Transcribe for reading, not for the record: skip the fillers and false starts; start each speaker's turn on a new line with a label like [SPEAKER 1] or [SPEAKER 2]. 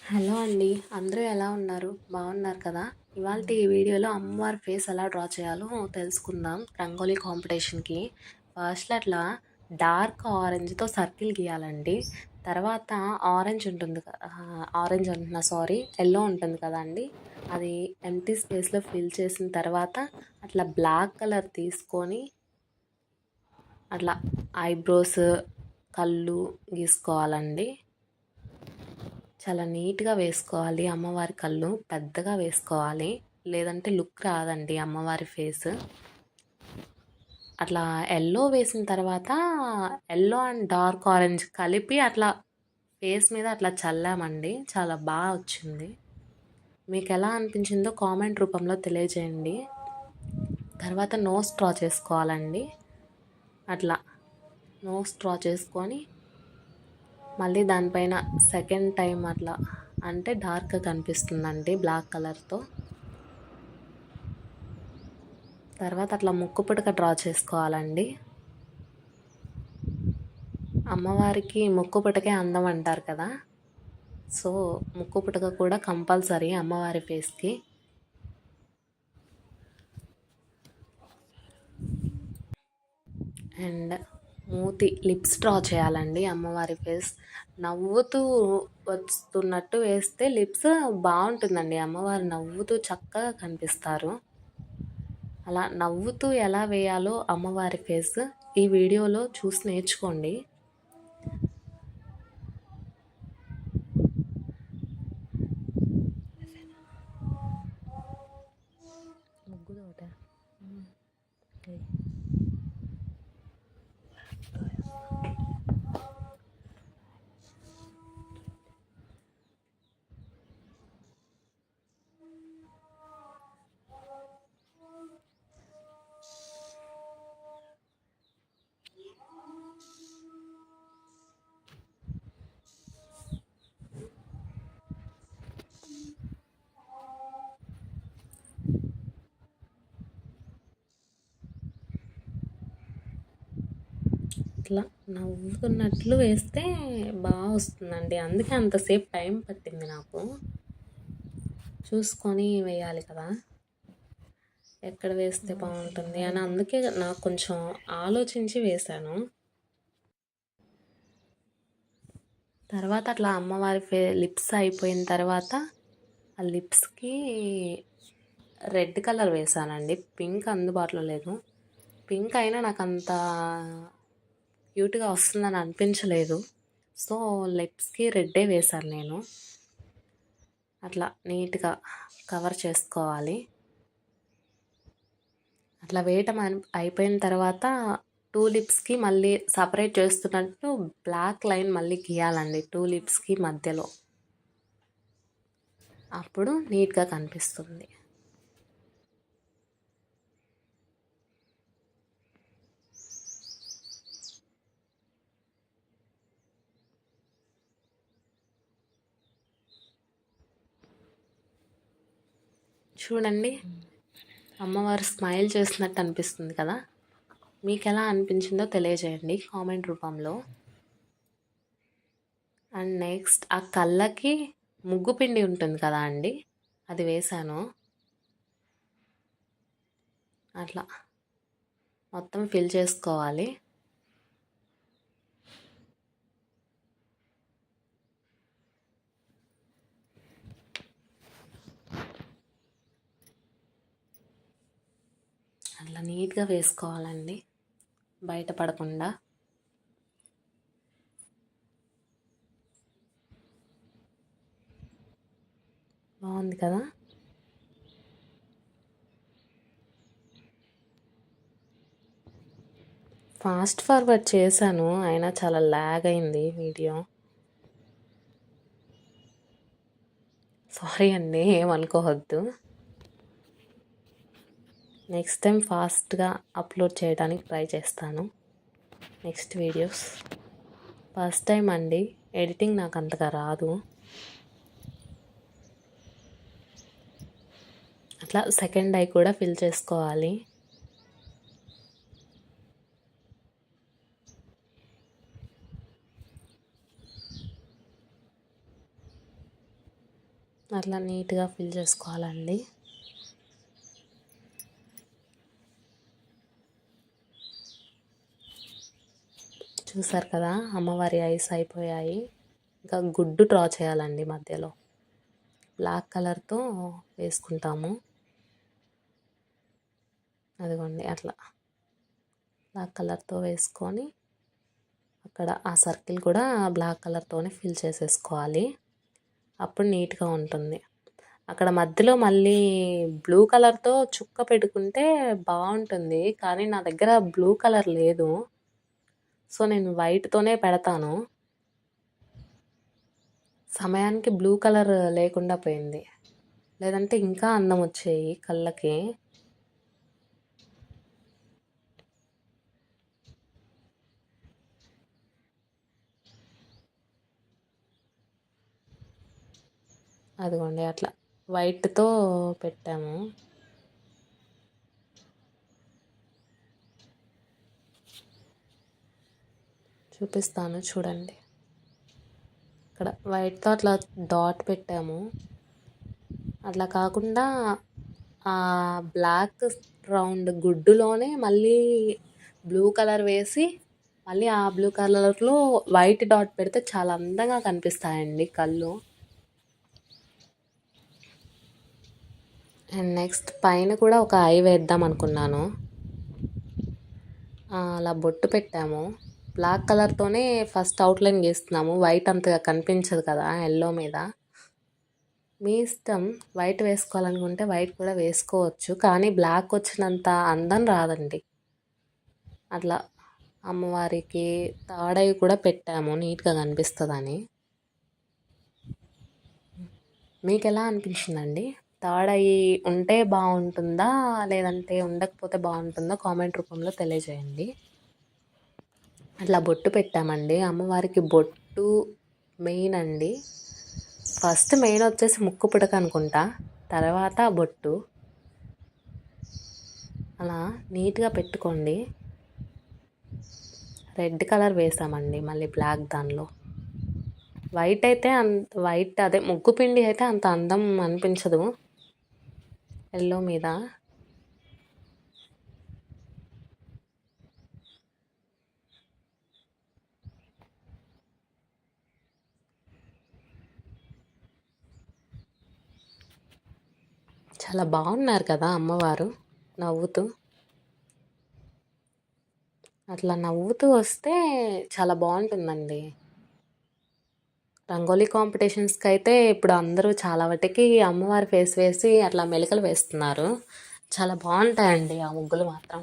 [SPEAKER 1] Hello అండి. అందరూ ఎలా ఉన్నారు? బాగున్నారు కదా! ఇవాల్టి ఈ వీడియోలో అమ్మవారి ఫేస్ ఎలా డ్రా చేయాలో తెలుసుకుందాం రంగోలీ కాంపిటీషన్‌కి. ఫస్ట్‌లో అట్లా డార్క్ ఆరెంజ్‌తో సర్కిల్ గీయాలండి. తర్వాత ఆరెంజ్ అంటున్నా సారీ. యెల్లో ఉంటుంది కదండీ! అది ఎంప్టీ స్పేస్‌లో ఫిల్ చేసిన తర్వాత అట్లా బ్లాక్ కలర్ తీసుకొని అట్లా ఐబ్రోస్, కళ్ళు గీసుకోవాలండి. చాలా నీట్‌గా వేసుకోవాలి. అమ్మవారి కళ్ళు పెద్దగా వేసుకోవాలి. లేదంటే లుక్ రాదండి అమ్మవారి ఫేస్. అట్లా యెల్లో వేసిన తర్వాత యెల్లో అండ్ డార్క్ ఆరెంజ్ కలిపి అట్లా ఫేస్ మీద అట్లా చల్లామండి. చాలా బాగా వచ్చింది. మీకు ఎలా అనిపించిందో కామెంట్ రూపంలో తెలియజేయండి. తర్వాత నోస్ డ్రా చేసుకోవాలండి. అట్లా నోస్ డ్రా చేసుకొని మళ్ళీ దానిపైన సెకండ్ టైం అట్లా అంటే డార్క్గా కనిపిస్తుందండి బ్లాక్ కలర్తో. తర్వాత అట్లా ముక్కు పుడక డ్రా చేసుకోవాలండి. అమ్మవారికి ముక్కు పుటకే అందం అంటారు కదా, సో ముక్కు పుటక కూడా కంపల్సరీ అమ్మవారి ఫేస్కి. అండ్ మూతి లిప్స్ డ్రా చేయాలండి. అమ్మవారి ఫేస్ నవ్వుతూ వస్తున్నట్టు వేస్తే లిప్స్ బాగుంటుందండి. అమ్మవారు నవ్వుతూ చక్కగా కనిపిస్తారు. అలా నవ్వుతూ ఎలా వేయాలో అమ్మవారి ఫేస్ ఈ వీడియోలో చూసి నేర్చుకోండి. ముగ్గుదోట ఇట్లా నవ్వుతున్నట్లు వేస్తే బాగా వస్తుందండి. అందుకే అంతసేపు టైం పట్టింది నాకు. చూసుకొని వేయాలి కదా ఎక్కడ వేస్తే బాగుంటుంది అని. అందుకే నాకు కొంచెం ఆలోచించి వేశాను. తర్వాత అట్లా అమ్మవారి లిప్స్ అయిపోయిన తర్వాత ఆ లిప్స్కి రెడ్ కలర్ వేసానండి. పింక్ అందుబాటులో లేదు. పింక్ అయినా నాకు అంత క్యూట్గా వస్తుందని అనిపించలేదు. సో లిప్స్కి రెడ్డే వేశాను నేను. అట్లా నీట్గా కవర్ చేసుకోవాలి. అట్లా వేయటం అయిపోయిన తర్వాత టూ లిప్స్కి మళ్ళీ సపరేట్ చేస్తున్నట్టు బ్లాక్ లైన్ మళ్ళీ గీయాలండి టూ లిప్స్కి మధ్యలో. అప్పుడు నీట్గా కనిపిస్తుంది. చూడండి, అమ్మవారు స్మైల్ చేసినట్టు అనిపిస్తుంది కదా. మీకు ఎలా అనిపించిందో తెలియజేయండి కామెంట్ రూపంలో. అండ్ నెక్స్ట్ ఆ కళ్ళకి ముగ్గు పిండి ఉంటుంది కదా అండి, అది వేసాను. అట్లా మొత్తం ఫిల్ చేసుకోవాలి. అట్లా నీట్గా వేసుకోవాలండి బయట పడకుండా. బాగుంది కదా. ఫాస్ట్ ఫార్వర్డ్ చేశాను అయినా చాలా ల్యాగ్ అయింది వీడియో. సారీ అండి, ఏమనుకోవద్దు. నెక్స్ట్ టైం ఫాస్ట్గా అప్లోడ్ చేయడానికి ట్రై చేస్తాను నెక్స్ట్ వీడియోస్. ఫస్ట్ టైం అండి, ఎడిటింగ్ నాకు అంతగా రాదు. అట్లా సెకండ్ ఐ కూడా ఫిల్ చేసుకోవాలి. అట్లా నీట్గా ఫిల్ చేసుకోవాలండి. చూసారు కదా, అమ్మవారి ఐస్ అయిపోయాయి. ఇంకా గుడ్డు డ్రా చేయాలండి మధ్యలో. బ్లాక్ కలర్తో వేసుకుంటాము. అదిగోండి అట్లా బ్లాక్ కలర్తో వేసుకొని అక్కడ ఆ సర్కిల్ కూడా బ్లాక్ కలర్తోనే ఫిల్ చేసేసుకోవాలి. అప్పుడు నీట్గా ఉంటుంది. అక్కడ మధ్యలో మళ్ళీ బ్లూ కలర్తో చుక్క పెట్టుకుంటే బాగుంటుంది, కానీ నా దగ్గర బ్లూ కలర్ లేదు. సో నేను వైట్తోనే పెడతాను. సమయానికి బ్లూ కలర్ లేకుండా పోయింది, లేదంటే ఇంకా అందం వచ్చేవి కళ్ళకి. అదిగోండి అట్లా వైట్తో పెట్టాము. చూపిస్తాను చూడండి. ఇక్కడ వైట్తో అట్లా డాట్ పెట్టాము. అట్లా కాకుండా ఆ బ్లాక్ రౌండ్ గుడ్డులోనే మళ్ళీ బ్లూ కలర్ వేసి మళ్ళీ ఆ బ్లూ కలర్లో వైట్ డాట్ పెడితే చాలా అందంగా కనిపిస్తాయండి కళ్ళు. అండ్ నెక్స్ట్ పైన కూడా ఒక ఐ వేద్దాం అనుకున్నాను. అలా బొట్టు పెట్టాము. బ్లాక్ కలర్తోనే ఫస్ట్ అవుట్లైన్ గీస్తున్నాము. వైట్ అంతగా కనిపించదు కదా ఎల్లో మీద. మీ ఇష్టం, వైట్ వేసుకోవాలనుకుంటే వైట్ కూడా వేసుకోవచ్చు, కానీ బ్లాక్ వచ్చినంత అందం రాదండి. అట్లా అమ్మవారికి తాడై కూడా పెట్టాము నీట్గా కనిపిస్తుందని. మీకు ఎలా అనిపించిందండి? తాడయి ఉంటే బాగుంటుందా లేదంటే ఉండకపోతే బాగుంటుందా కామెంట్ రూపంలో తెలియజేయండి. అట్లా బొట్టు పెట్టామండి. అమ్మవారికి బొట్టు మెయిన్ అండి. ఫస్ట్ మెయిన్ వచ్చేసి ముక్కు పుడక అనుకుంటా, తర్వాత బొట్టు. అలా నీట్గా పెట్టుకోండి. రెడ్ కలర్ వేసామండి మళ్ళీ బ్లాక్ దానిలో. వైట్ అయితే వైట్ అదే ముగ్గు పిండి అయితే అంత అందం అనిపించదు ఎల్లో మీద. చాలా బాగున్నారు కదా అమ్మవారు నవ్వుతూ. అట్లా నవ్వుతూ వస్తే చాలా బాగుంటుందండి. రంగోలీ కాంపిటీషన్స్కి అయితే ఇప్పుడు అందరూ చాలా వాటికి అమ్మవారి ఫేస్ వేసి అట్లా మెలికలు వేస్తున్నారు. చాలా బాగుంటాయండి ఆ ముగ్గులు మాత్రం.